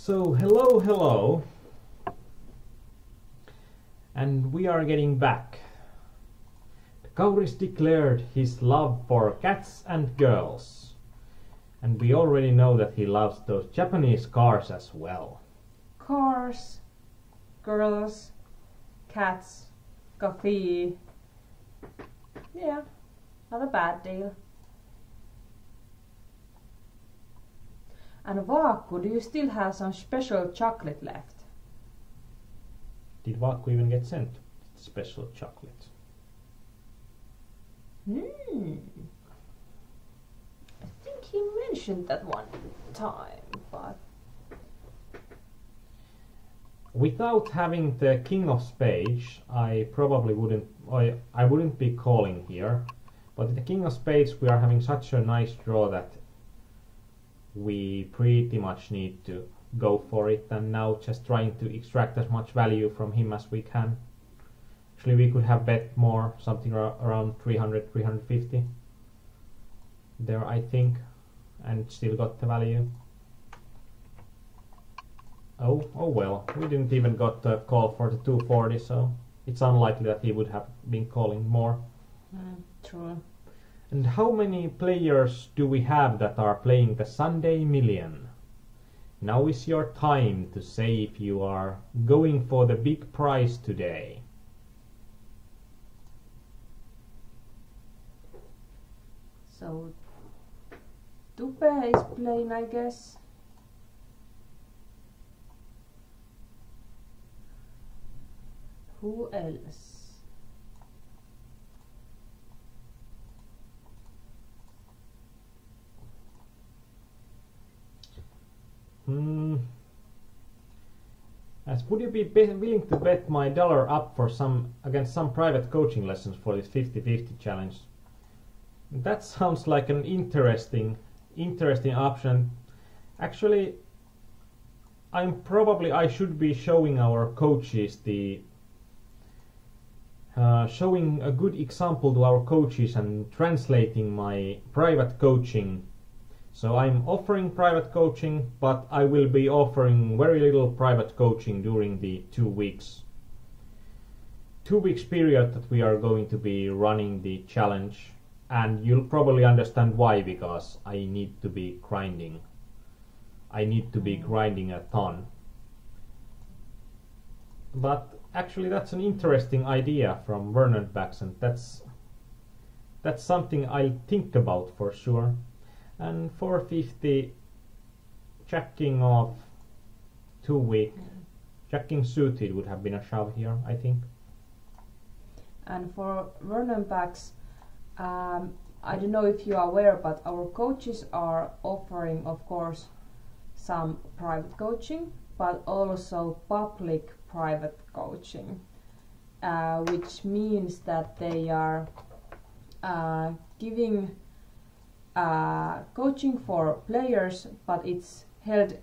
So hello, and we are getting back. The Kauris declared his love for cats and girls, and we already know that he loves those Japanese cars as well. Cars, girls, cats, coffee. Yeah, not a bad deal. And Vaakku, do you still have some special chocolate left? Did Vaakku even get sent special chocolate? I think he mentioned that one time, but... Without having the King of Spades, I probably wouldn't. I wouldn't be calling here. But with the King of Spades, we are having such a nice draw that we pretty much need to go for it. And now just trying to extract as much value from him as we can. Actually, we could have bet more, something around 300, 350 there, I think, and still got the value. Oh well, we didn't even got the call for the 240, so it's unlikely that he would have been calling more. True. And how many players do we have that are playing the Sunday Million? Now is your time to say if you are going for the big prize today. So, Tupe is playing, I guess. Who else? As would you be willing to bet my dollar up for against some private coaching lessons for this 50-50 challenge? That sounds like an interesting option. Actually, I should be showing our coaches showing a good example to our coaches and translating my private coaching. So I'm offering private coaching, but I will be offering very little private coaching during the 2 weeks period that we are going to be running the challenge. And you'll probably understand why, because I need to be grinding. I need to be grinding a ton. But actually that's an interesting idea from Vernon Bax, and that's something I'll think about for sure. And 450 checking off 2 week. Checking suited would have been a shove here, I think. And for Vernon Bax, I don't know if you are aware, but our coaches are offering, of course, some private coaching, but also public private coaching, which means that they are giving coaching for players, but it's held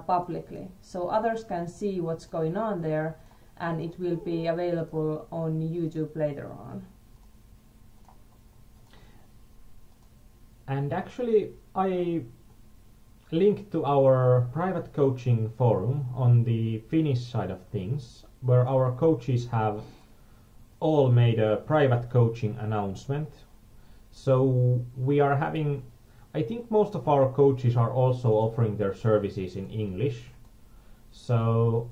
publicly, so others can see what's going on there, and it will be available on YouTube later on. And actually, I linked to our private coaching forum on the Finnish side of things, where our coaches have all made a private coaching announcement. So we are having, I think most of our coaches are also offering their services in English. So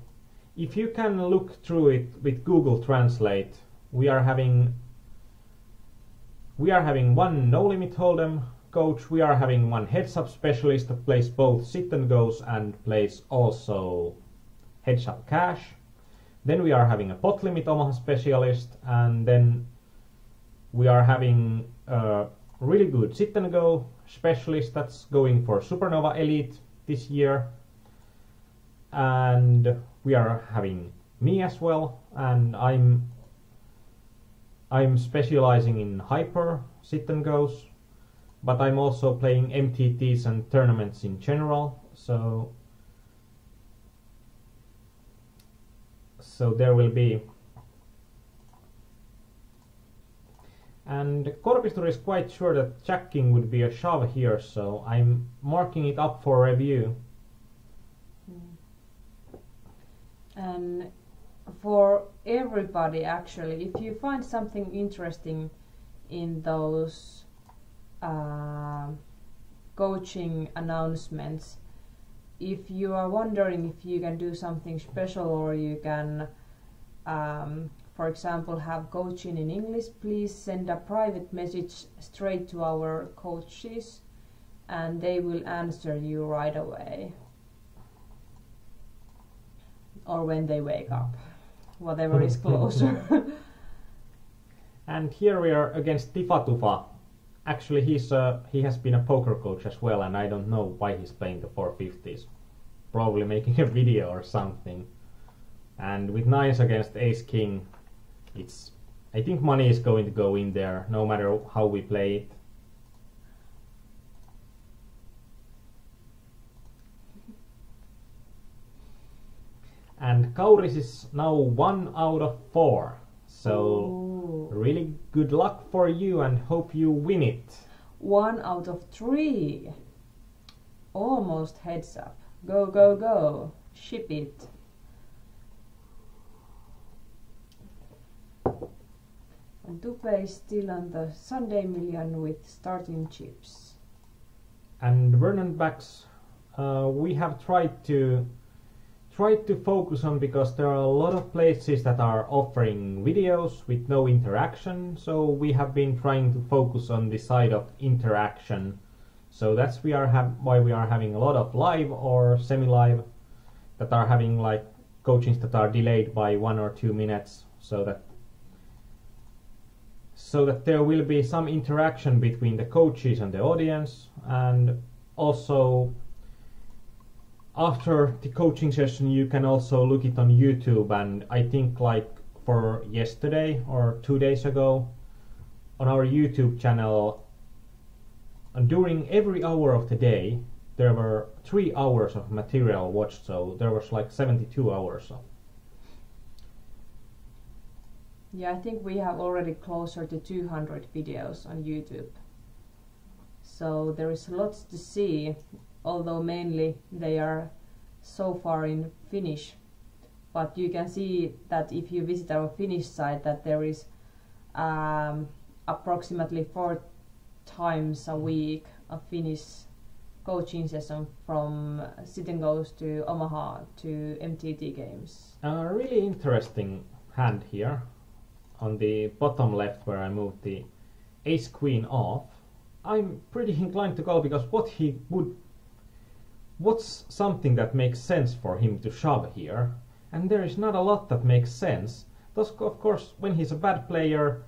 if you can look through it with Google Translate, we are having one no limit hold'em coach, we are having one heads up specialist that plays both sit and goes and plays also heads up cash. Then we are having a pot limit Omaha specialist, and then we are having a really good sit and go specialist that's going for Supernova Elite this year. And we are having me as well, and I'm specializing in hyper sit and goes, but I'm also playing MTTs and tournaments in general, so there will be. And Korpistur is quite sure that checking would be a shove here, so I'm marking it up for review. And for everybody, actually, if you find something interesting in those coaching announcements, if you are wondering if you can do something special or you can for example have coaching in English, please send a private message straight to our coaches and they will answer you right away, or when they wake up, whatever is closer. And here we are against Tifa Tufa. Actually, he has been a poker coach as well, and I don't know why he's playing the 450s. Probably making a video or something. And with nines against ace king, I think money is going to go in there, no matter how we play it. And Kauris is now 1 out of 4. So Ooh. Really good luck for you and hope you win it. 1 out of 3. Almost heads up. Go, go, go. Ship it. And Tupe is still on the Sunday Million with starting chips. And Vernon backs, we have tried to focus on, because there are a lot of places that are offering videos with no interaction, so we have been trying to focus on the side of interaction. So that's why we are having a lot of live or semi-live that are having like coachings that are delayed by 1 or 2 minutes, so that there will be some interaction between the coaches and the audience. And also after the coaching session you can also look it on YouTube, and I think like for yesterday or 2 days ago on our YouTube channel, and during every hour of the day there were 3 hours of material watched, so there was like 72 hours of. Yeah, I think we have already closer to 200 videos on YouTube. So there is lots to see, although mainly they are so far in Finnish. But you can see that if you visit our Finnish site that there is approximately 4 times a week a Finnish coaching session from Sit and Goes to Omaha to MTT games. A really interesting hand here on the bottom left where I moved the ace queen off. I'm pretty inclined to call, because what's something that makes sense for him to shove here? And there is not a lot that makes sense. Thus, of course, when he's a bad player,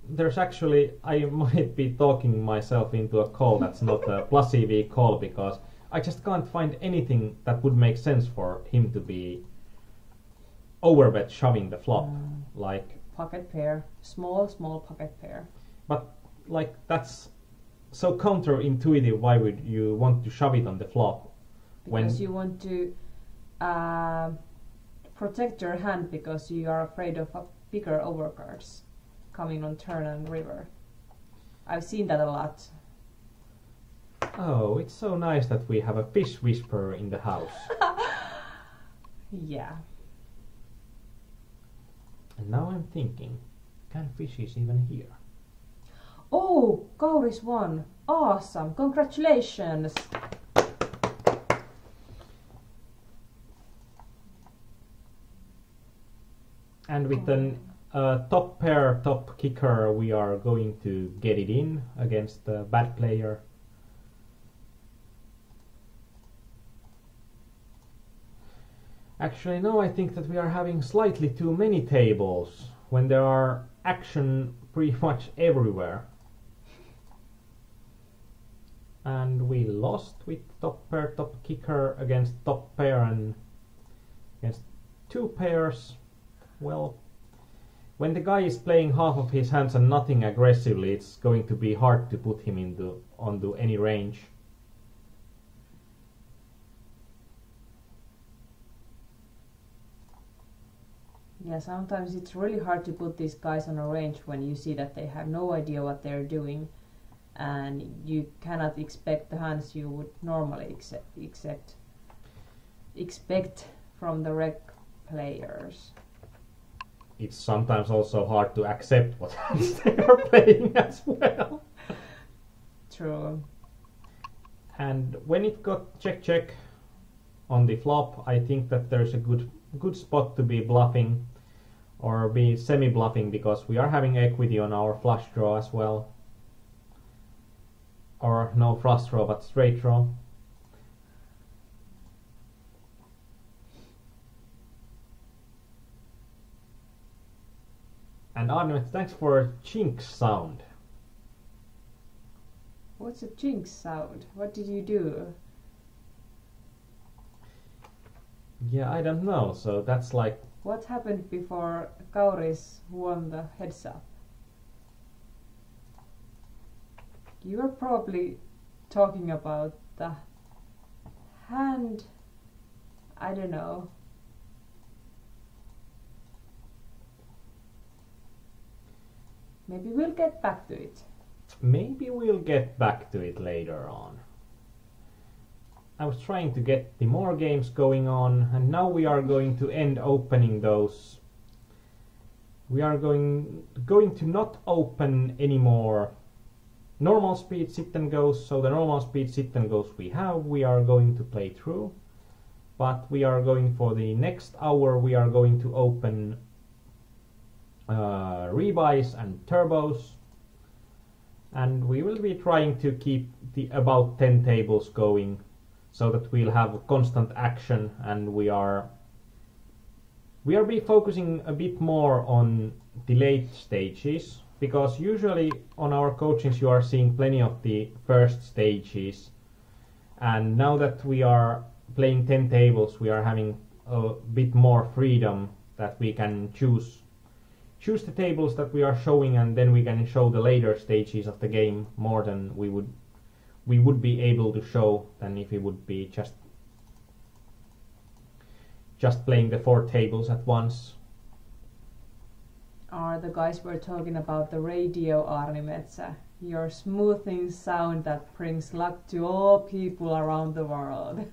there's actually, I might be talking myself into a call that's not a plus EV call, because I just can't find anything that would make sense for him to be overbet shoving the flop. Like pocket pair, small pocket pair. But like that's so counterintuitive. Why would you want to shove it on the flop? Because you want to protect your hand, because you are afraid of bigger overcards coming on turn and river. I've seen that a lot. Oh, it's so nice that we have a fish whisperer in the house. Yeah. And now I'm thinking, can fishes even hear? Oh, Kauris won. Awesome. Congratulations. And with an top pair, top kicker, we are going to get it in against the bad player. Actually, no, I think that we are having slightly too many tables when there are action pretty much everywhere. And we lost with top pair, top kicker against top pair and against 2 pairs. Well, when the guy is playing half of his hands and nothing aggressively, it's going to be hard to put him onto any range. Yeah, sometimes it's really hard to put these guys on a range when you see that they have no idea what they're doing, and you cannot expect the hands you would normally expect from the players. It's sometimes also hard to accept what they are playing as well. True. And when it got check on the flop, I think that there's a good spot to be bluffing or be semi-bluffing, because we are having equity on our flush draw as well. Or no flush draw, but straight draw. And Aarnimetsa, thanks for chinks sound. What's a jinx sound? What did you do? Yeah, I don't know. So that's like... What happened before Kauris won the heads up? You were probably talking about the hand... I don't know. Maybe we'll get back to it. Maybe we'll get back to it later on. I was trying to get the more games going on, and now we are going to end opening those. We are going to not open any more normal speed sit and goes. So the normal speed sit and goes we are going to play through. But we are going for the next hour, we are going to open rebuys and turbos. And we will be trying to keep the about 10 tables going, so that we'll have constant action, and we are be focusing a bit more on the late stages, because usually on our coachings you are seeing plenty of the first stages, and now that we are playing 10 tables we are having a bit more freedom, that we can choose the tables that we are showing, and then we can show the later stages of the game more than we would be able to show than if we would be just playing the 4 tables at once. Are the guys were talking about the radio, Aarnimetsa, your smoothing sound that brings luck to all people around the world.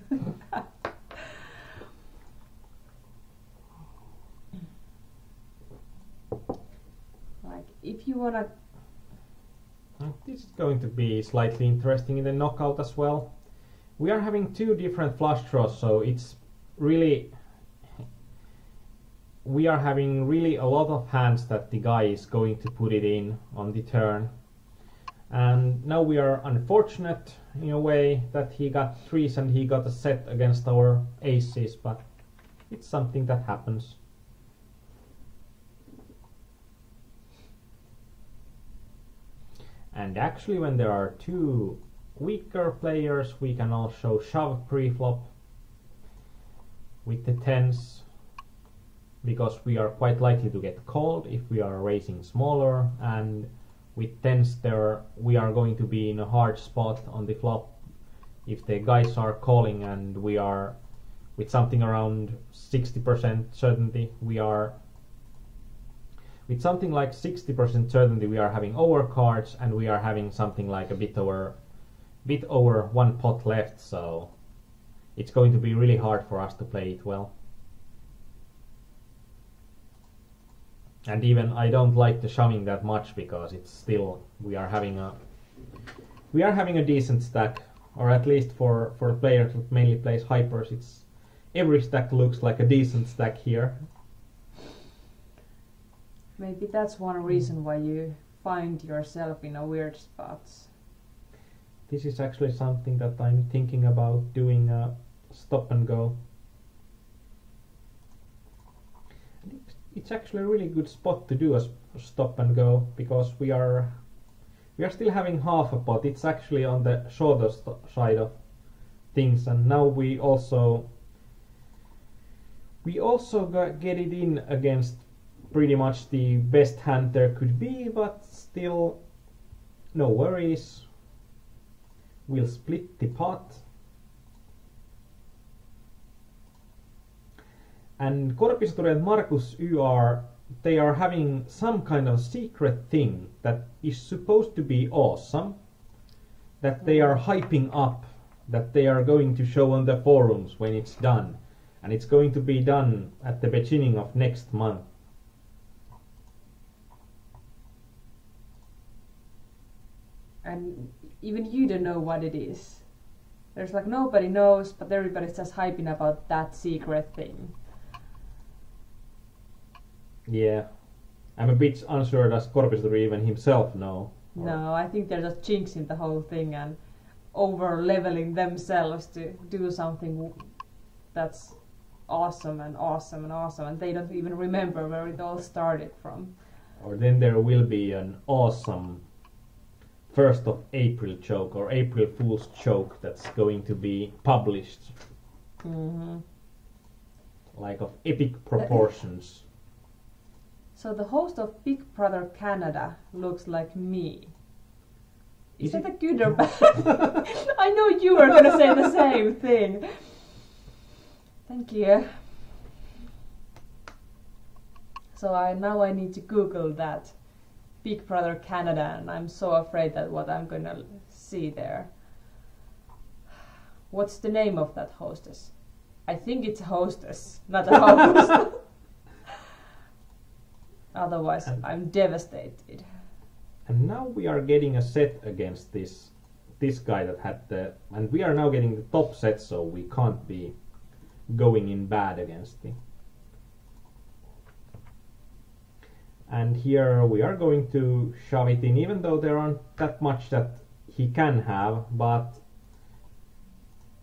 Like, if you wanna... This is going to be slightly interesting in the knockout as well. We are having 2 different flush draws, so it's really... We are having really a lot of hands that the guy is going to put it in on the turn. And now we are unfortunate in a way that he got 3s and he got a set against our aces, but it's something that happens. And actually when there are 2 weaker players we can also shove pre-flop with the 10s, because we are quite likely to get called if we are raising smaller, and with 10s there we are going to be in a hard spot on the flop if the guys are calling, and we are with something around 60% certainty, we are with something like 60% certainty we are having overcards, and we are having something like a bit over 1 pot left, so it's going to be really hard for us to play it well. And even I don't like the shoving that much, because it's still we are having a decent stack, or at least for a player that mainly plays hypers, it's every stack looks like a decent stack here. Maybe that's one reason why you find yourself in a weird spots. This is actually something that I'm thinking about doing a stop and go. It's actually a really good spot to do a stop and go, because we are still having half a pot. It's actually on the shorter side of things, and now we also get it in against pretty much the best hand there could be, but still no worries. We'll split the pot. And Korpisaturi and Markus YR, they are having some kind of secret thing that is supposed to be awesome, that they are hyping up, that they are going to show on the forums when it's done. And it's going to be done at the beginning of next month. And even you don't know what it is. There's like nobody knows, but everybody's just hyping about that secret thing. Yeah. I'm a bit unsure, does Korpistori even himself know? No, I think they're just jinxing the whole thing and over-leveling themselves to do something that's awesome and awesome and awesome, and they don't even remember where it all started from. Or then there will be an awesome 1st of April joke or April Fool's joke that's going to be published. Mm-hmm. Like of epic proportions. So the host of Big Brother Canada looks like me. Is that a good or bad? I know you were going to say the same thing. Thank you. So now I need to Google that. Big Brother Canada, and I'm so afraid that what I'm going to see there. What's the name of that hostess? I think it's a hostess, not a host. Otherwise, I'm devastated. And now we are getting a set against this guy that had the... And we are now getting the top set, so we can't be going in bad against him. And here we are going to shove it in, even though there aren't that much that he can have, but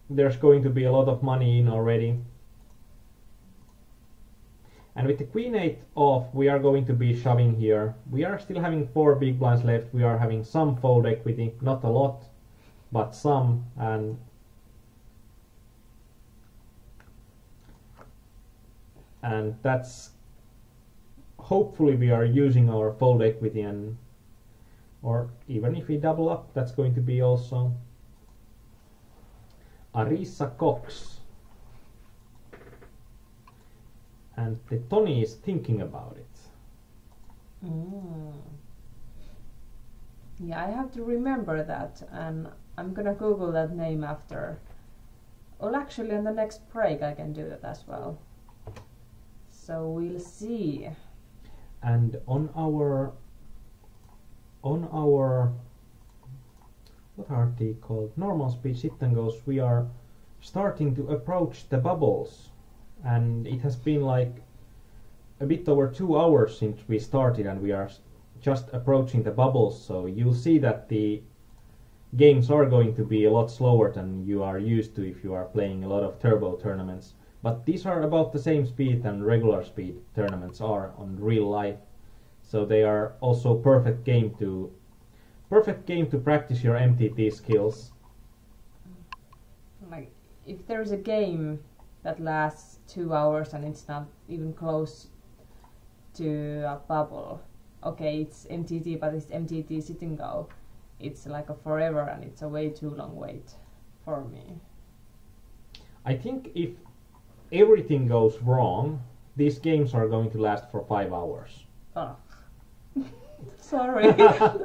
there's going to be a lot of money in already. And with the Queen 8 off, we are going to be shoving here. We are still having 4 big blinds left. We are having some fold equity, not a lot, but some. And that's... Hopefully we are using our fold equity, or even if we double up, that's going to be also Arisa Cox. And the Tony is thinking about it. Yeah, I have to remember that, and I'm gonna Google that name after. Well, actually on the next break I can do that as well. So we'll see. And on our what are they called? Normal speed sit and goes, we are starting to approach the bubbles. And it has been like a bit over 2 hours since we started, and we are just approaching the bubbles, so you'll see that the games are going to be a lot slower than you are used to if you are playing a lot of turbo tournaments. But these are about the same speed than regular speed tournaments are on real life. So they are also perfect game to practice your MTT skills. Like, if there's a game that lasts 2 hours and it's not even close to a bubble, okay, it's MTT, but it's MTT sit and go. It's like a forever, and it's a way too long wait for me. I think if everything goes wrong, these games are going to last for 5 hours. Oh. Sorry.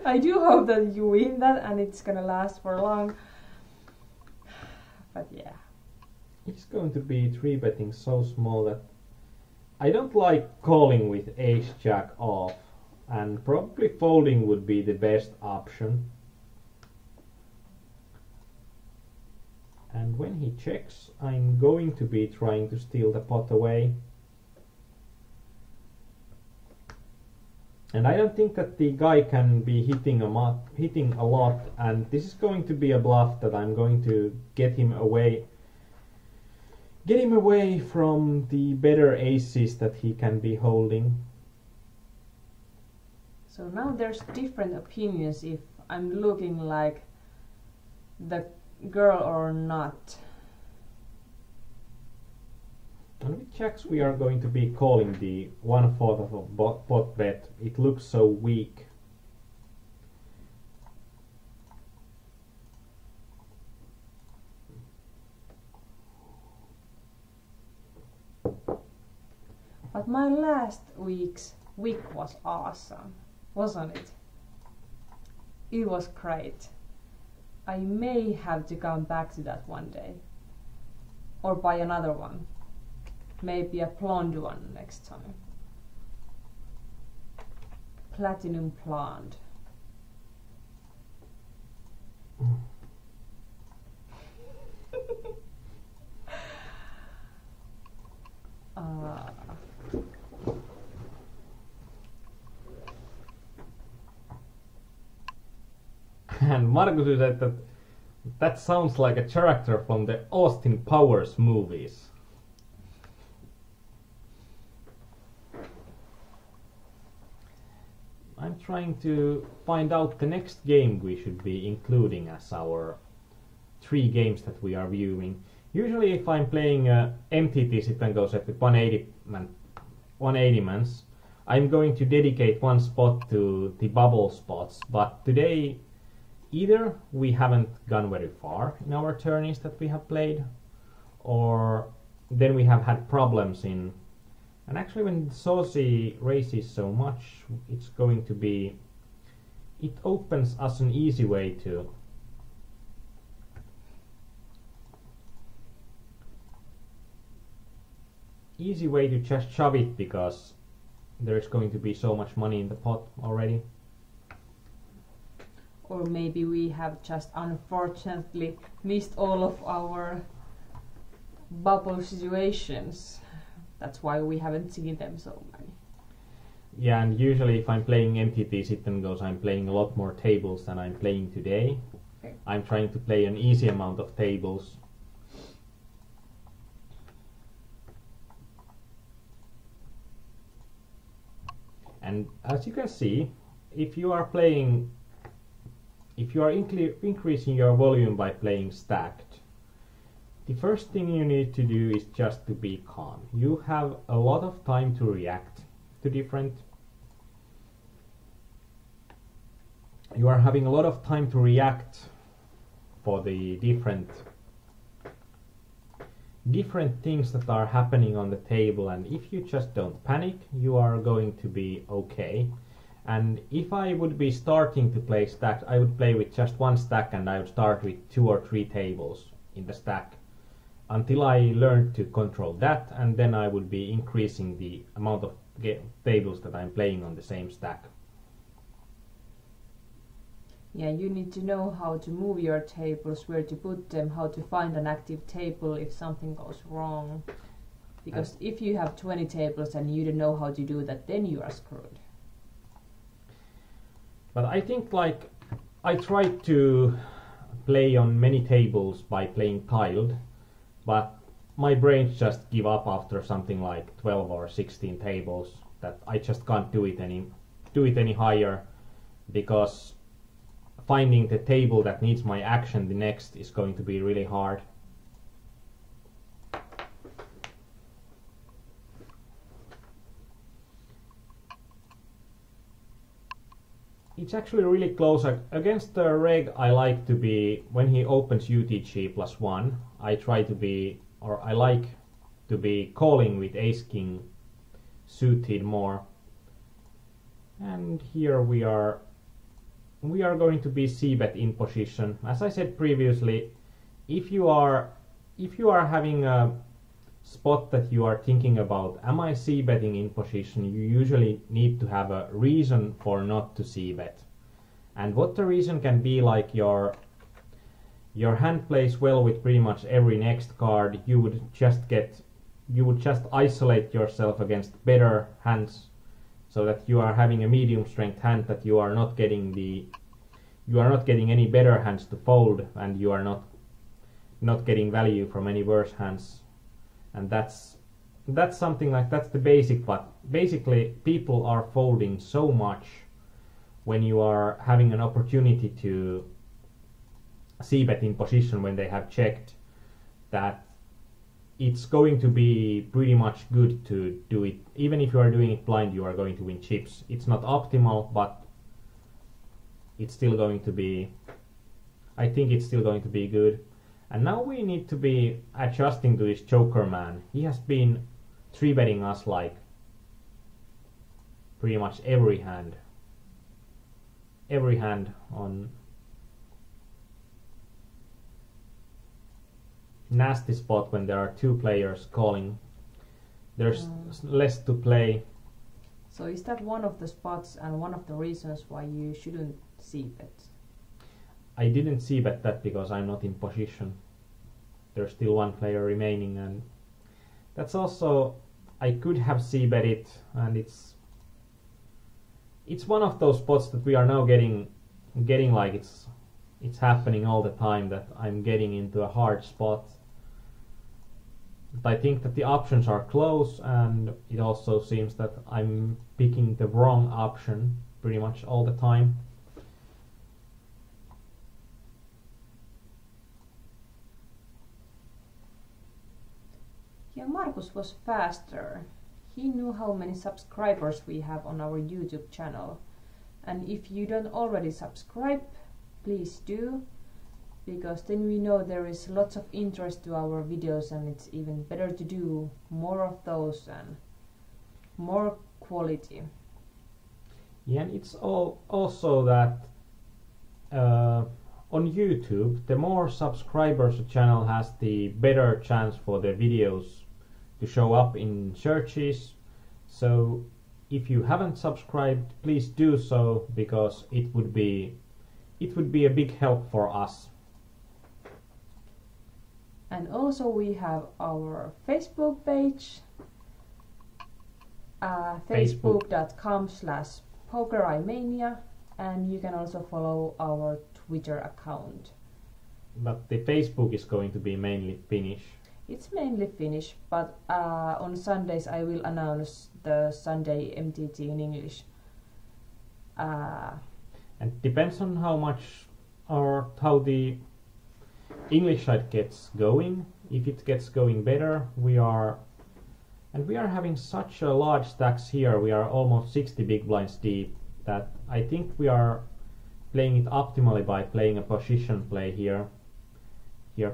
I do hope that you win that and it's gonna last for long. But yeah. It's going to be 3-betting so small that I don't like calling with ace-jack off, and probably folding would be the best option. And when he checks, I'm going to be trying to steal the pot away. And I don't think that the guy can be hitting a lot, and this is going to be a bluff that I'm going to get him away from the better aces that he can be holding. So now there's different opinions if I'm looking like the girl or not. And with jacks we are going to be calling the 1/4 of a pot bet. It looks so weak. But my last week was awesome, wasn't it? It was great. I may have to come back to that one day. Or buy another one. maybe a blonde one next time. Platinum blonde. And Markus said that sounds like a character from the Austin Powers movies. I'm trying to find out the next game we should be including as our 3 games that we are viewing. Usually if I'm playing MTT sit and go set with 180 mans, I'm going to dedicate one spot to the bubble spots, but today either we haven't gone very far in our tourneys that we have played, or then we have had problems in. And actually when Saucy races so much, it's going to be, it opens us an easy way to just shove it, because there's going to be so much money in the pot already. Or maybe we have just unfortunately missed all of our bubble situations. That's why we haven't seen them so many. Yeah, and usually if I'm playing MTT sit and goes, I'm playing a lot more tables than I'm playing today. Okay. I'm trying to play an easy amount of tables. And as you can see, if you are increasing your volume by playing stacked, the first thing you need to do is just to be calm. You have a lot of time to react to you are having a lot of time to react for the different things that are happening on the table, and if you just don't panic, you are going to be okay. And if I would be starting to play stacked, I would play with just one stack, and I would start with 2 or 3 tables in the stack until I learned to control that, and then I would be increasing the amount of tables that I'm playing on the same stack. Yeah, you need to know how to move your tables, where to put them, how to find an active table if something goes wrong. Because if you have 20 tables and you don't know how to do that, then you are screwed. But I think, like, I tried to play on many tables by playing tiled, but my brain just give up after something like 12 or 16 tables, that I just can't do it any higher, because finding the table that needs my action the next is going to be really hard. It's actually really close. Against the reg, I like to be, when he opens UTG +1, I like to be calling with ace king suited more. And here we are going to be c-bet in position. As I said previously, if you are having a spot that you are thinking about, am I c-betting in position, you usually need to have a reason for not to c-bet. And what the reason can be, like your hand plays well with pretty much every next card, you would just isolate yourself against better hands, so that you are having a medium strength hand, that you are not getting any better hands to fold, and you are not getting value from any worse hands. And that's something like, that's the basic, but basically people are folding so much when you are having an opportunity to c-bet in position when they have checked, that it's going to be pretty much good to do it. Even if you are doing it blind, you are going to win chips. It's not optimal, but it's still going to be, I think it's still going to be good. And now we need to be adjusting to this Joker man. He has been 3-betting us like pretty much every hand on nasty spot when there are 2 players calling. There's less to play. So is that one of the spots and one of the reasons why you shouldn't c-bet? I didn't c-bet that because I'm not in position. There's still one player remaining, and that's also, I could have c-bet it, and it's one of those spots that we are now getting like it's happening all the time, that I'm getting into a hard spot. But I think that the options are close, and it also seems that I'm picking the wrong option pretty much all the time. Yeah, Markus was faster. He knew how many subscribers we have on our YouTube channel. And if you don't already subscribe, please do, because then we know there is lots of interest to our videos, and it's even better to do more of those and more quality. Yeah, and it's also that on YouTube, the more subscribers a channel has, the better chance for the videos to show up in searches. So if you haven't subscribed, please do so, because it would be a big help for us. And also we have our Facebook page, facebook.com/PokerEyemania, and you can also follow our Twitter account. But the Facebook is going to be mainly Finnish. It's mainly Finnish, but on Sundays I will announce the Sunday MTT in English. And it depends on how much or how the English side gets going. If it gets going better, we are having such a large stacks here. We are almost 60 big blinds deep, that I think we are playing it optimally by playing a position play here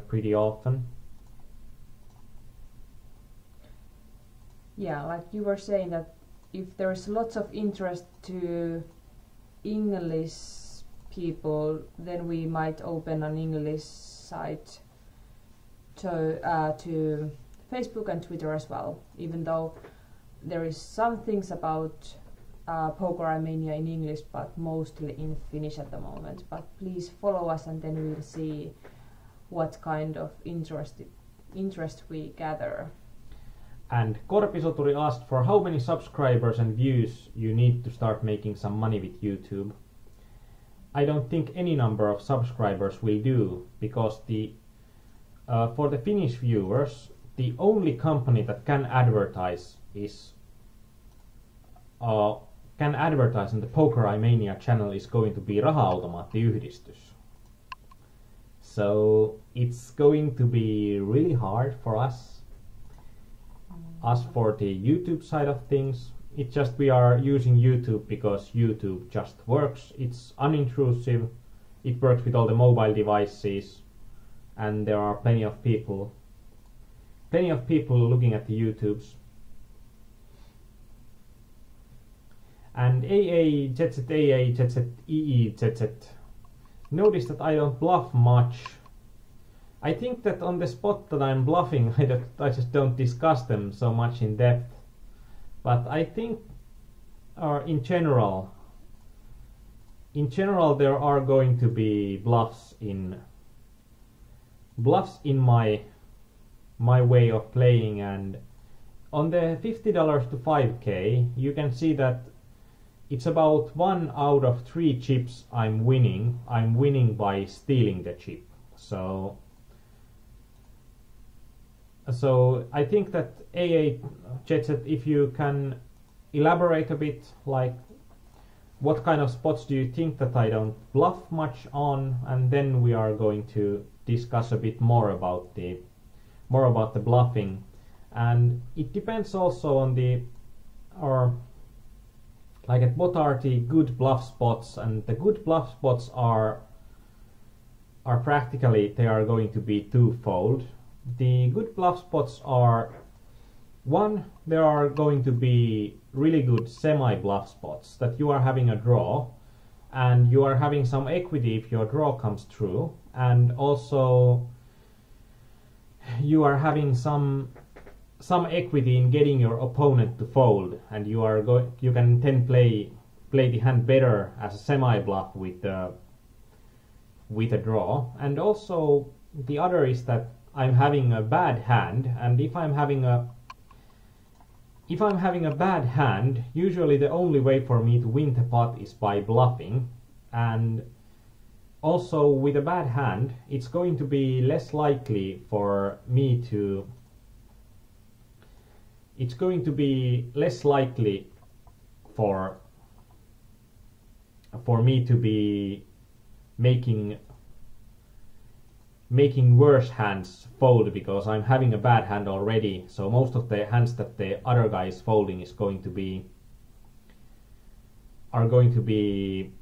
pretty often. Yeah, like you were saying, that if there is lots of interest to English people, then we might open an English site to Facebook and Twitter as well, even though there is some things about Poker Armenia in English, but mostly in Finnish at the moment. But please follow us, and then we'll see what kind of interest we gather. And Korpisoturi asked for how many subscribers and views you need to start making some money with YouTube. I don't think any number of subscribers will do, because for the Finnish viewers, the only company that can advertise in the Poker Armenia channel is going to be Raha-automaattiyhdistys. So it's going to be really hard for us. As for the YouTube side of things, it's just we are using YouTube because YouTube just works. It's unintrusive, it works with all the mobile devices, and there are plenty of people looking at the YouTubes. And ZZEE notice that I don't bluff much. I think that on the spot that I'm bluffing, I just don't discuss them so much in depth. But I think, in general there are going to be bluffs in my way of playing. And on the $50 to 5k, you can see that it's about 1 out of 3 chips I'm winning. I'm winning by stealing the chip. So I think that Jetset, if you can elaborate a bit, like what kind of spots do you think that I don't bluff much on, and then we are going to discuss a bit more about the bluffing. And it depends also on what are the good bluff spots, and the good bluff spots are practically, they are going to be twofold. The good bluff spots are, one, there are going to be really good semi-bluff spots, that you are having a draw and you are having some equity if your draw comes true, and also you are having some some equity in getting your opponent to fold, and you can then play the hand better as a semi bluff with a draw. And also the other is that I'm having a bad hand, and if I'm having a bad hand, usually the only way for me to win the pot is by bluffing. And also with a bad hand, it's going to be less likely for me to me to be making worse hands fold, because I'm having a bad hand already. So most of the hands that the other guy is folding are going to be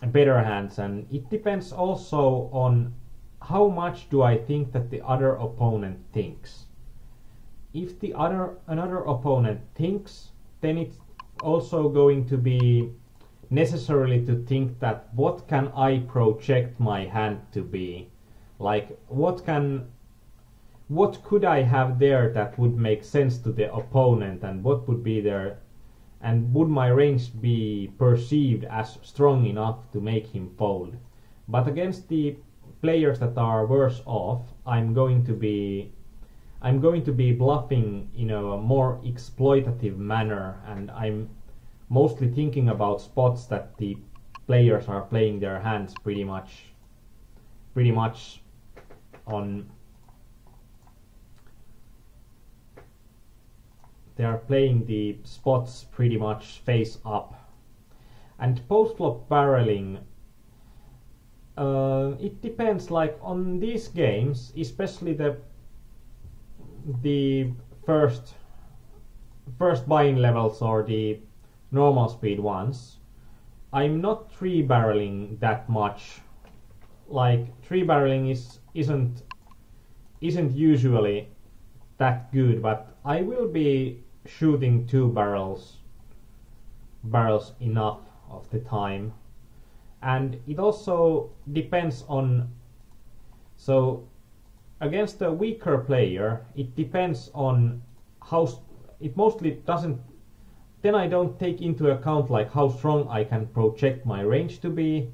better hands. And it depends also on how much do I think that the other opponent thinks. If another opponent thinks, then it's also going to be necessarily to think that what can I project my hand to be, like what could I have there that would make sense to the opponent, and what would be there, and would my range be perceived as strong enough to make him fold. But against the players that are worse off, I'm going to be bluffing in a more exploitative manner, and I'm mostly thinking about spots that the players are playing their hands pretty much on. They are playing the spots pretty much face up. And post-flop barreling, it depends. Like on these games, especially the first buy-in levels or the normal speed ones, I'm not three barreling that much. Like three barreling isn't usually that good, but I will be shooting two barrels enough of the time. And it also depends on, so against a weaker player, it depends on how, it mostly doesn't, then I don't take into account like how strong I can project my range to be.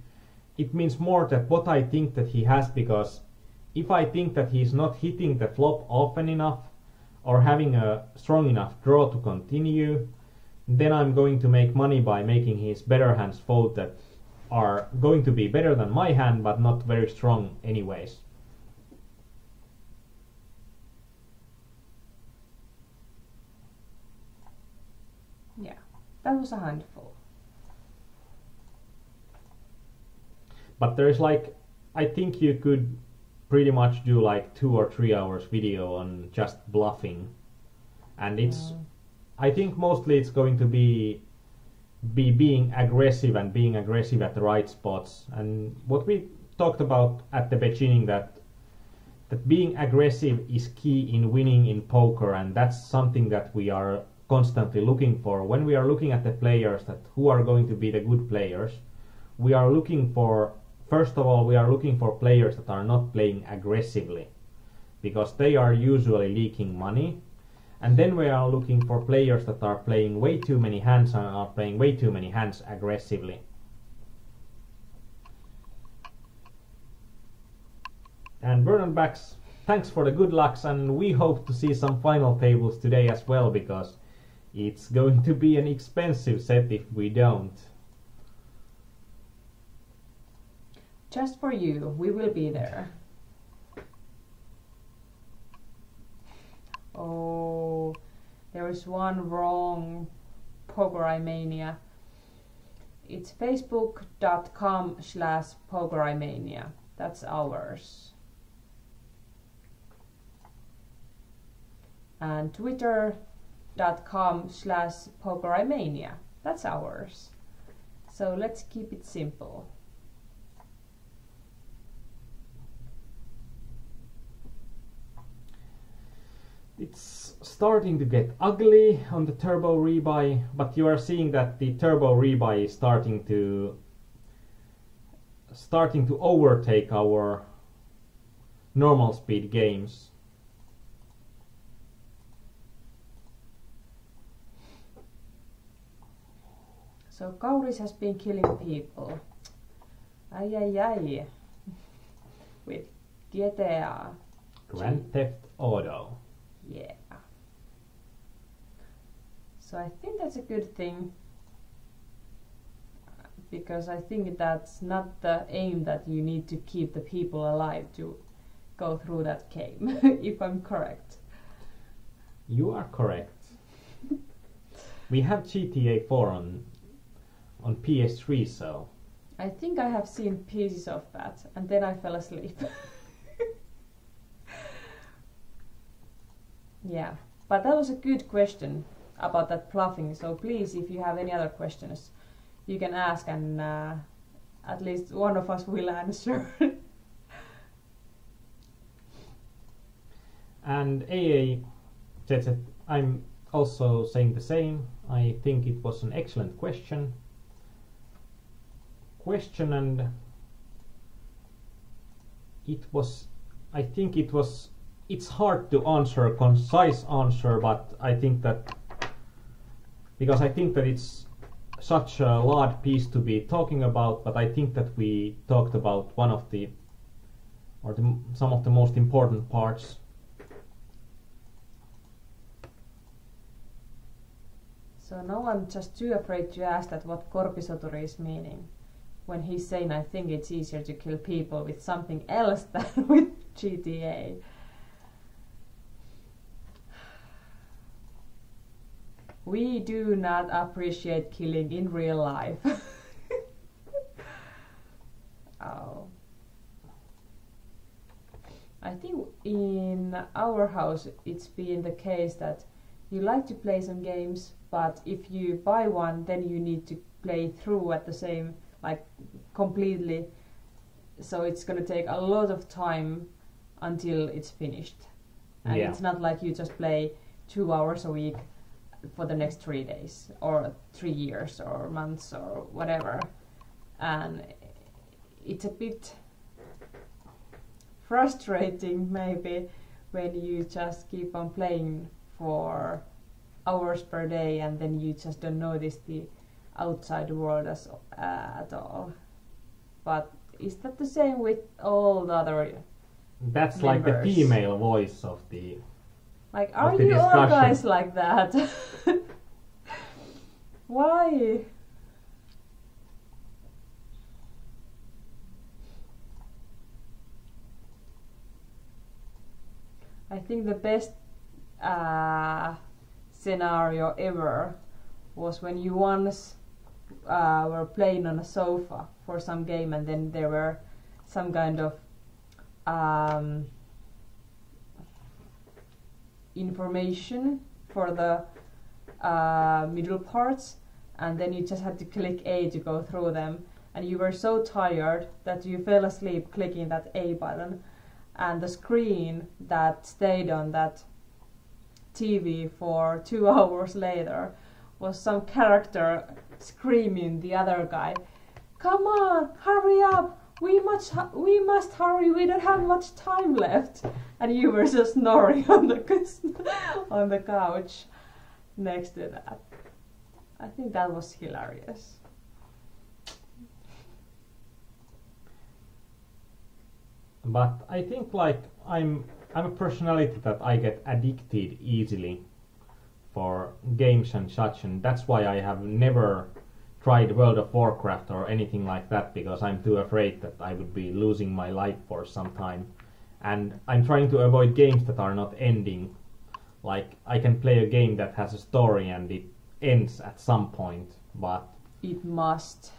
It means more that what I think that he has, because if I think that he's not hitting the flop often enough or having a strong enough draw to continue, then I'm going to make money by making his better hands fold that are going to be better than my hand but not very strong anyways. Yeah, that was a handful. But there's like, I think you could pretty much do like 2 or 3 hours video on just bluffing, and it's I think mostly it's going to be being aggressive and being aggressive at the right spots. And what we talked about at the beginning, that being aggressive is key in winning in poker, and that's something that we are constantly looking for when we are looking at the players that who are going to be the good players. We are looking for, first of all, we are looking for players that are not playing aggressively, because they are usually leaking money. And then we are looking for players that are playing way too many hands and are playing way too many hands aggressively. And Vernon backs, thanks for the good lucks, and we hope to see some final tables today as well, because it's going to be an expensive set if we don't. Just for you, we will be there. Oh, there is one wrong. Pokerimania. It's facebook.com/Pokerimania. That's ours. And twitter.com/Pokerimania. That's ours. So let's keep it simple. It's starting to get ugly on the turbo rebuy, but you are seeing that the turbo rebuy is starting to overtake our normal speed games. So Kauris has been killing people. Ay ay ay. With GTA. Grand Theft Auto. Yeah. So I think that's a good thing. Because I think that's not the aim that you need to keep the people alive to go through that game, if I'm correct. You are correct. We have GTA 4 on PS3, so... I think I have seen pieces of that, and then I fell asleep. Yeah, but that was a good question about that bluffing, so please, if you have any other questions, you can ask and at least one of us will answer. And AA said that I'm also saying the same. I think it was an excellent question, and it was, I think it's hard to answer a concise answer, but I think that, because I think that it's such a large piece to be talking about, but I think that we talked about one of the, or some of the most important parts. So now I'm just too afraid to ask that what Korpisoturi is meaning. When he's saying I think it's easier to kill people with something else than with GTA. We do not appreciate killing in real life. Oh. I think in our house it's been the case that you like to play some games, but if you buy one, then you need to play through at the same, like completely. So it's gonna take a lot of time until it's finished. And Yeah. it's not like you just play 2 hours a week for the next 3 days or 3 years or months or whatever. And it's a bit frustrating maybe when you just keep on playing for hours per day and then you just don't notice the outside world at all. But is that the same with all the other That's members? like the female voice of the... Like, are the you all discussion. guys like that? Why? I think the best scenario ever was when you once were playing on a sofa for some game and then there were some kind of information for the middle parts, and then you just had to click A to go through them, and you were so tired that you fell asleep clicking that A button, and the screen that stayed on that TV for 2 hours later was some character screaming the other guy, "Come on, hurry up! We must hurry. We don't have much time left." And you were just snoring on the couch next to that. I think that was hilarious. But I think like I'm a personality that I get addicted easily for games and such, and that's why I have never tried World of Warcraft or anything like that, because I'm too afraid that I would be losing my life for some time. And I'm trying to avoid games that are not ending. Like, I can play a game that has a story and it ends at some point, but It must.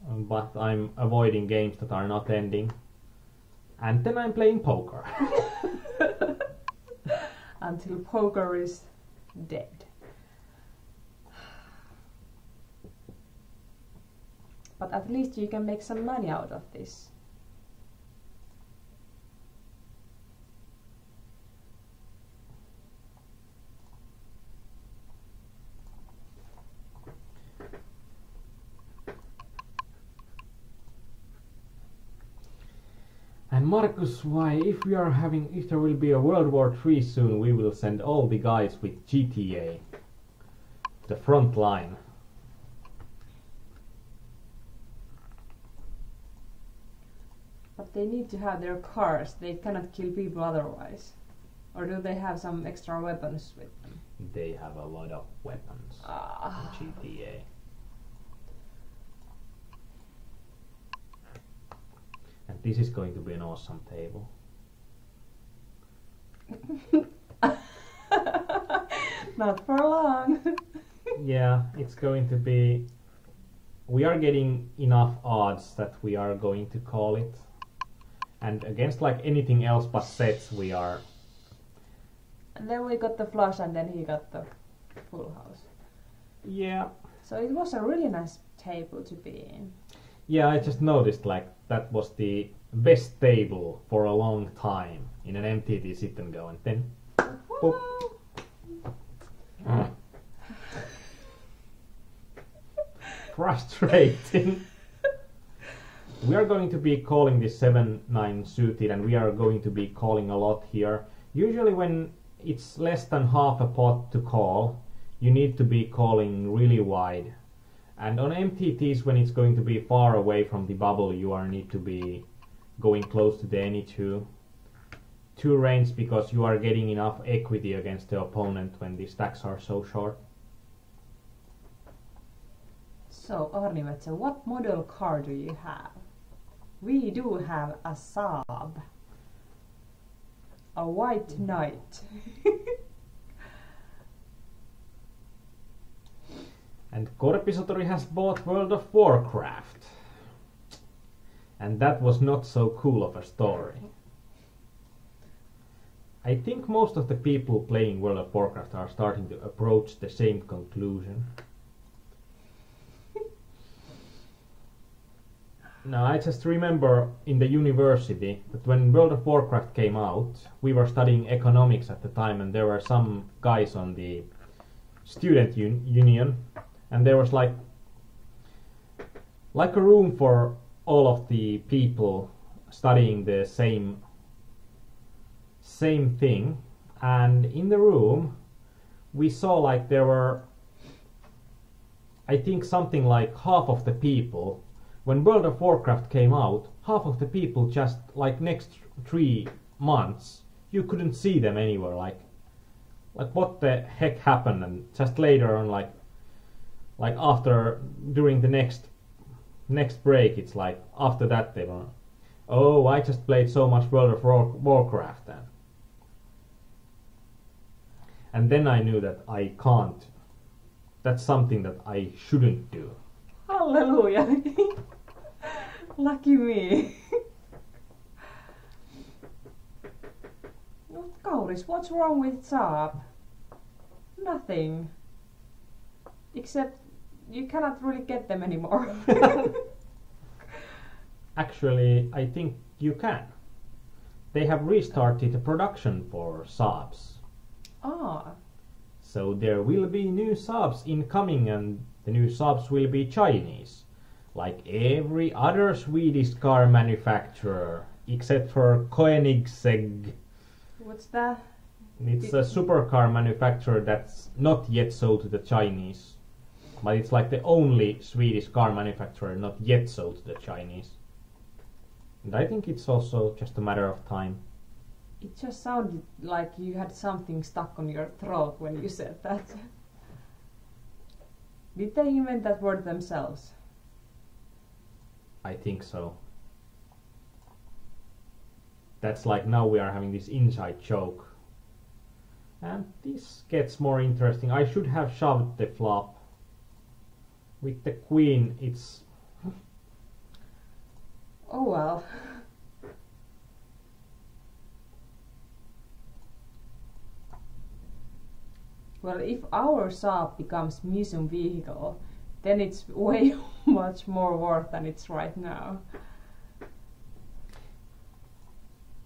but I'm avoiding games that are not ending. And then I'm playing poker. Until poker is dead. But at least you can make some money out of this. And Marcus, why, if there will be a World War III soon, we will send all the guys with GTA to the front line. But they need to have their cars. They cannot kill people otherwise. Or do they have some extra weapons with them? They have a lot of weapons in GTA. And this is going to be an awesome table. Not for long. Yeah, it's going to be... We are getting enough odds that we are going to call it. And against like anything else but sets, we are... And then we got the flush and then he got the full house. Yeah. So it was a really nice table to be in. Yeah, I just noticed like that was the best table for a long time in an MTT sit and go, and then boop. Frustrating. We are going to be calling this 7-9 suited, and we are going to be calling a lot here. Usually when it's less than half a pot to call, you need to be calling really wide. And on MTTs, when it's going to be far away from the bubble, you are need to be going close to the any two range, because you are getting enough equity against the opponent when the stacks are so short. So Aarnimetsa, what model car do you have? We do have a Saab. A white knight. And Korpisotori has bought World of Warcraft. And that was not so cool of a story. I think most of the people playing World of Warcraft are starting to approach the same conclusion. Now, I just remember in the university that when World of Warcraft came out, we were studying economics at the time, and there were some guys on the student union, and there was like a room for all of the people studying the same thing, and in the room we saw like there were, I think, something like half of the people. When World of Warcraft came out, half of the people just like next 3 months you couldn't see them anywhere. Like what the heck happened? And just later on, like after during the next break, it's like after that they were, oh, I just played so much World of Warcraft then. And then I knew that I can't. That's something that I shouldn't do. Hallelujah. Lucky me. What, Kauris, what's wrong with Saab? Nothing. Except you cannot really get them anymore. Actually, I think you can. They have restarted the production for Saabs. Ah. So there will be new Saabs incoming, and the new Saabs will be Chinese. Like every other Swedish car manufacturer, except for Koenigsegg. What's that? It's a supercar manufacturer that's not yet sold to the Chinese. But it's like the only Swedish car manufacturer not yet sold to the Chinese. And I think it's also just a matter of time. It just sounded like you had something stuck on your throat when you said that. Did they invent that word themselves? I think so. That's like now we are having this inside joke. And this gets more interesting. I should have shoved the flop. With the queen, it's... Oh well. Well, if our Saab becomes museum vehicle, then it's way much more worth than it's right now.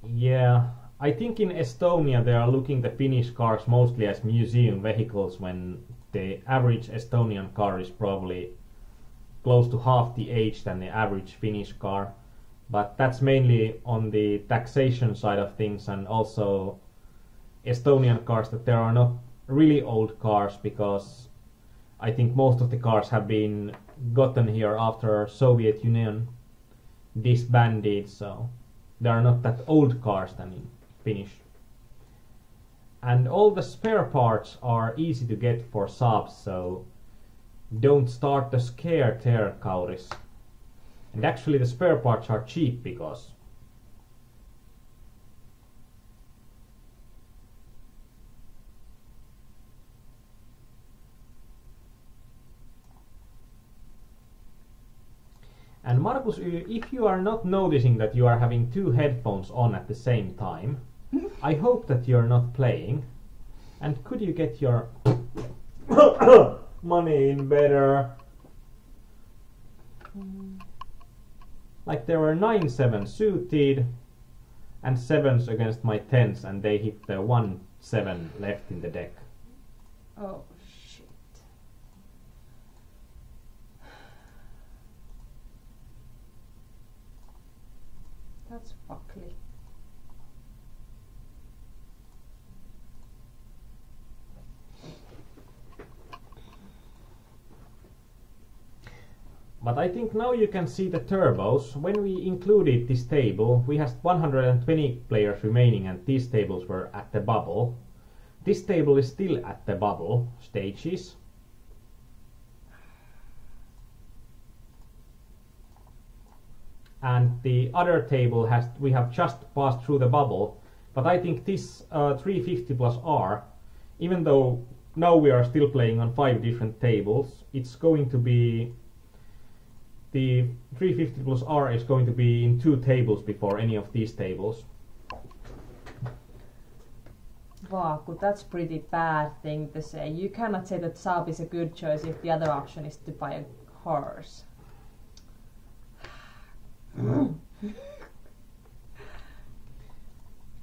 Yeah, I think in Estonia they are looking the Finnish cars mostly as museum vehicles, when the average Estonian car is probably close to half the age than the average Finnish car. But that's mainly on the taxation side of things, and also Estonian cars, that there are not really old cars, because I think most of the cars have been gotten here after Soviet Union disbanded, so They are not that old cars than in Finnish. And all the spare parts are easy to get for Saabs, so don't start the scare there, Kauris. And actually the spare parts are cheap because and Markus, if you are not noticing that you are having two headphones on at the same time, I hope that you're not playing. And could you get your money in better? Like there were 9-7 suited and 7s against my 10s, and they hit the 1-7 left in the deck. Oh shit. That's fuckly. But I think now you can see the turbos. When we included this table, we had 120 players remaining and these tables were at the bubble. This table is still at the bubble stages. And the other table we have just passed through the bubble. But I think this 350 plus R, even though now we are still playing on 5 different tables, it's going to be the 350 plus R is going to be in 2 tables before any of these tables. Vaaku, that's pretty bad thing to say. You cannot say that Saab is a good choice if the other option is to buy a horse.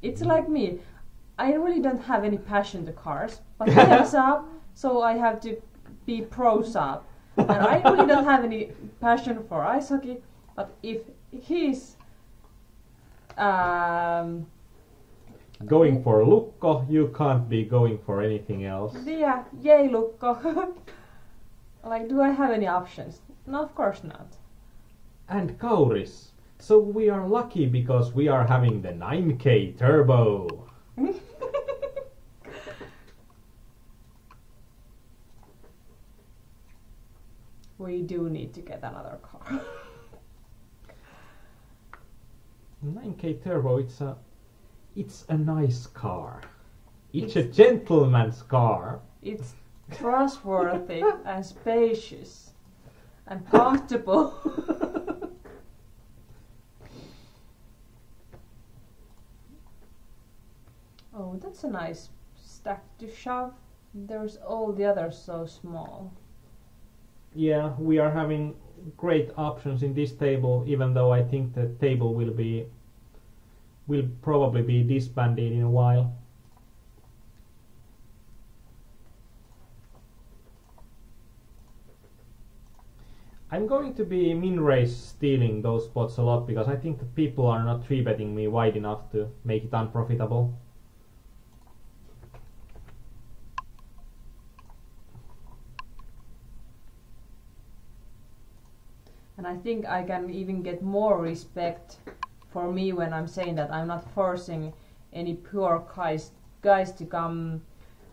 It's like me. I really don't have any passion to cars, but I have Saab, so I have to be pro Saab. And I really don't have any passion for ice hockey, but if he's going for Lukko, you can't be going for anything else. Yeah, yay Lukko. Like, do I have any options? No, of course not. And Kauris, so we are lucky because we are having the 9K turbo. We do need to get another car. 9K turbo, it's a nice car. It's a gentleman's car. It's trustworthy and spacious and comfortable. Oh, that's a nice stack to shove. There's all the others so small. Yeah, we are having great options in this table, even though I think the table will probably be disbanded in a while. I'm going to be min-race stealing those spots a lot because I think that people are not 3-betting me wide enough to make it unprofitable. And I think I can even get more respect for me when I'm saying that I'm not forcing any poor guys to come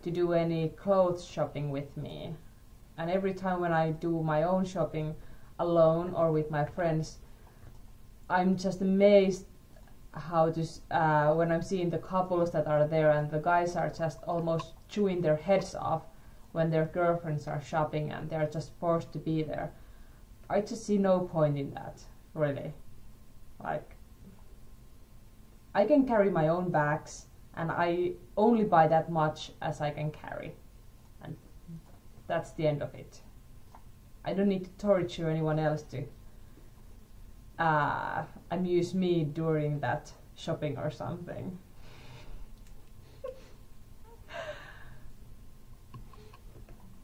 to do any clothes shopping with me. And every time when I do my own shopping alone or with my friends, I'm just amazed how to when I'm seeing the couples that are there and the guys are just almost chewing their heads off when their girlfriends are shopping and they're just forced to be there. I just see no point in that, really. Like, I can carry my own bags and I only buy that much as I can carry. And that's the end of it. I don't need to torture anyone else to amuse me during that shopping or something.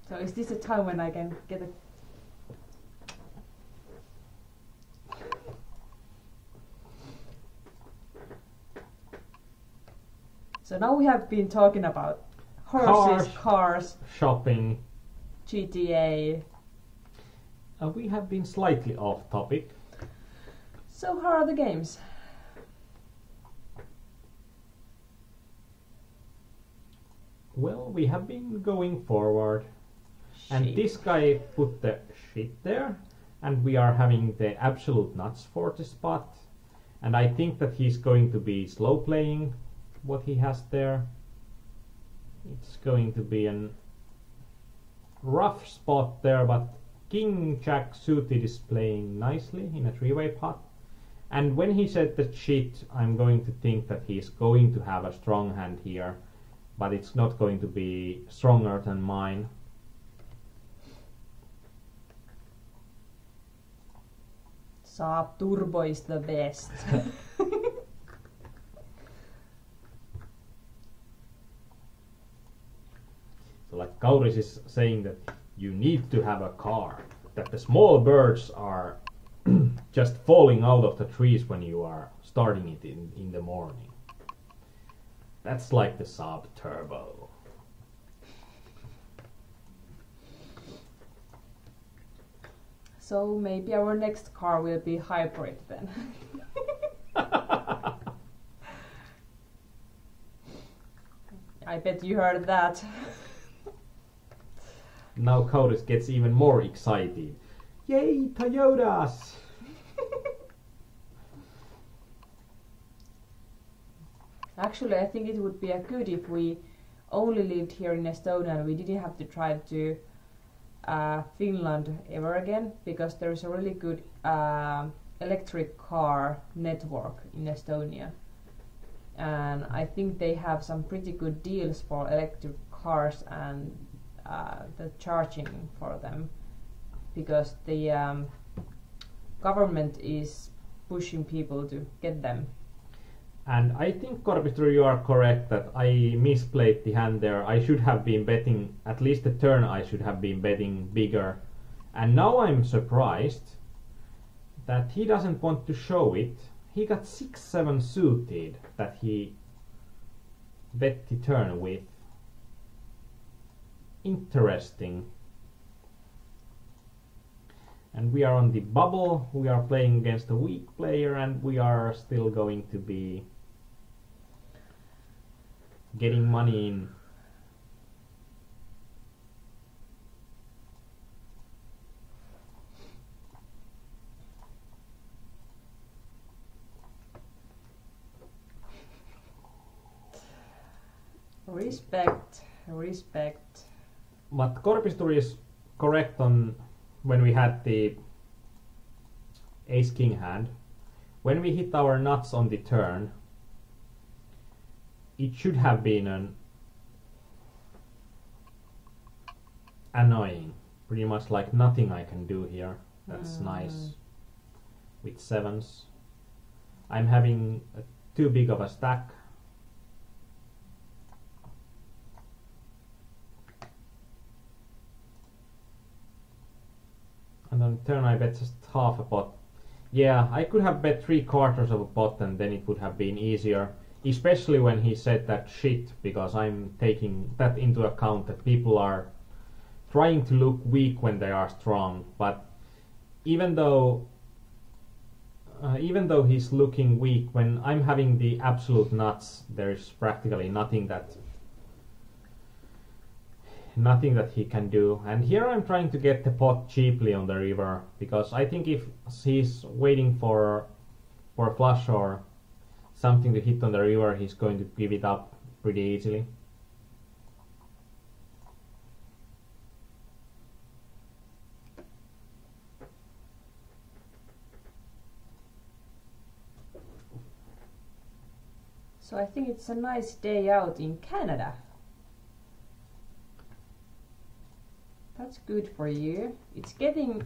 So is this a time when I can get a... So now we have been talking about horses, cars, shopping, GTA. We have been slightly off topic. So how are the games? Well, we have been going forward. And Shit. this guy put the shit there. And we are having the absolute nuts for the spot. And I think that he's going to be slow playing what he has there. It's going to be a rough spot there, but King Jack suited is playing nicely in a three-way pot. And when he said the shit, I'm going to think that he's going to have a strong hand here, but it's not going to be stronger than mine. Saab Turbo is the best. So like Kauris is saying that you need to have a car, that the small birds are just falling out of the trees when you are starting it in the morning. That's like the Saab Turbo. So maybe our next car will be hybrid then. I bet you heard that. Now Kauris gets even more excited. Yay, Toyotas! Actually, I think it would be a good if we only lived here in Estonia and we didn't have to drive to Finland ever again, because there is a really good electric car network in Estonia. And I think they have some pretty good deals for electric cars and the charging for them, because the government is pushing people to get them. And I think, Korpistur, you are correct that I misplayed the hand there. I should have been betting, at least the turn I should have been betting bigger. And now I'm surprised that he doesn't want to show it. He got 6-7 suited that he bet the turn with. Interesting. And we are on the bubble, we are playing against a weak player, and we are still going to be getting money in. Respect, respect. But Korpistur is correct on when we had the ace-king hand. When we hit our nuts on the turn, it should have been an annoying. Pretty much like nothing I can do here. That's nice. With sevens. I'm having too big of a stack. And on turn I bet just half a pot. Yeah, I could have bet 3/4 of a pot and then it would have been easier. Especially when he said that shit, because I'm taking that into account that people are trying to look weak when they are strong. But even though he's looking weak, when I'm having the absolute nuts, there's practically nothing that he can do. And here I'm trying to get the pot cheaply on the river, because I think if he's waiting for a flush or something to hit on the river, he's going to give it up pretty easily. So I think it's a nice day out in Canada. That's good for you. It's getting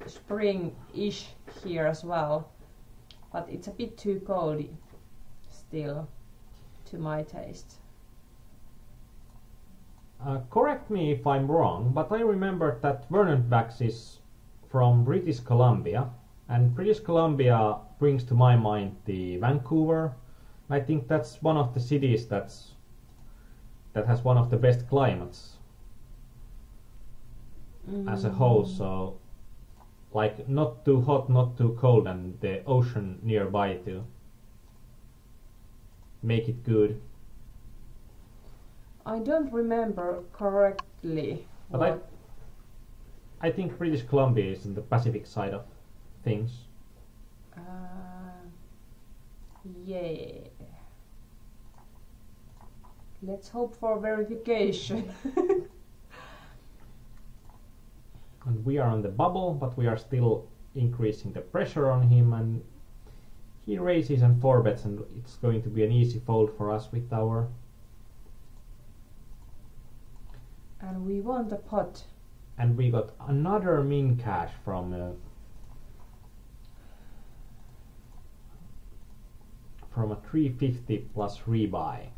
spring-ish here as well, but it's a bit too cold still to my taste. Correct me if I'm wrong, but I remember that Vernon Bax is from British Columbia, and British Columbia brings to my mind the Vancouver. I think that's one of the cities that has one of the best climates as a whole, so like not too hot, not too cold, and the ocean nearby to make it good. I don't remember correctly. But I think British Columbia is in the Pacific side of things. Yeah. Let's hope for verification. And we are on the bubble, but we are still increasing the pressure on him, and he raises and 4-bets, and it's going to be an easy fold for us with our... And we won the pot. And we got another min cash from a 350 plus rebuy.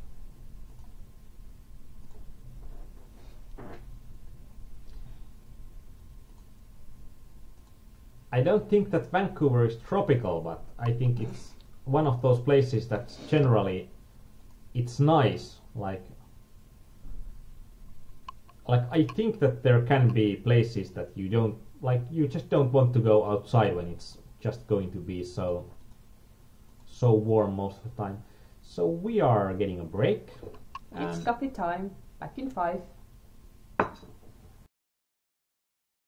I don't think that Vancouver is tropical, but I think it's one of those places that generally it's nice. Like I think that there can be places that you don't like. You just don't want to go outside when it's just going to be so warm most of the time. So we are getting a break. It's coffee time. Back in 5.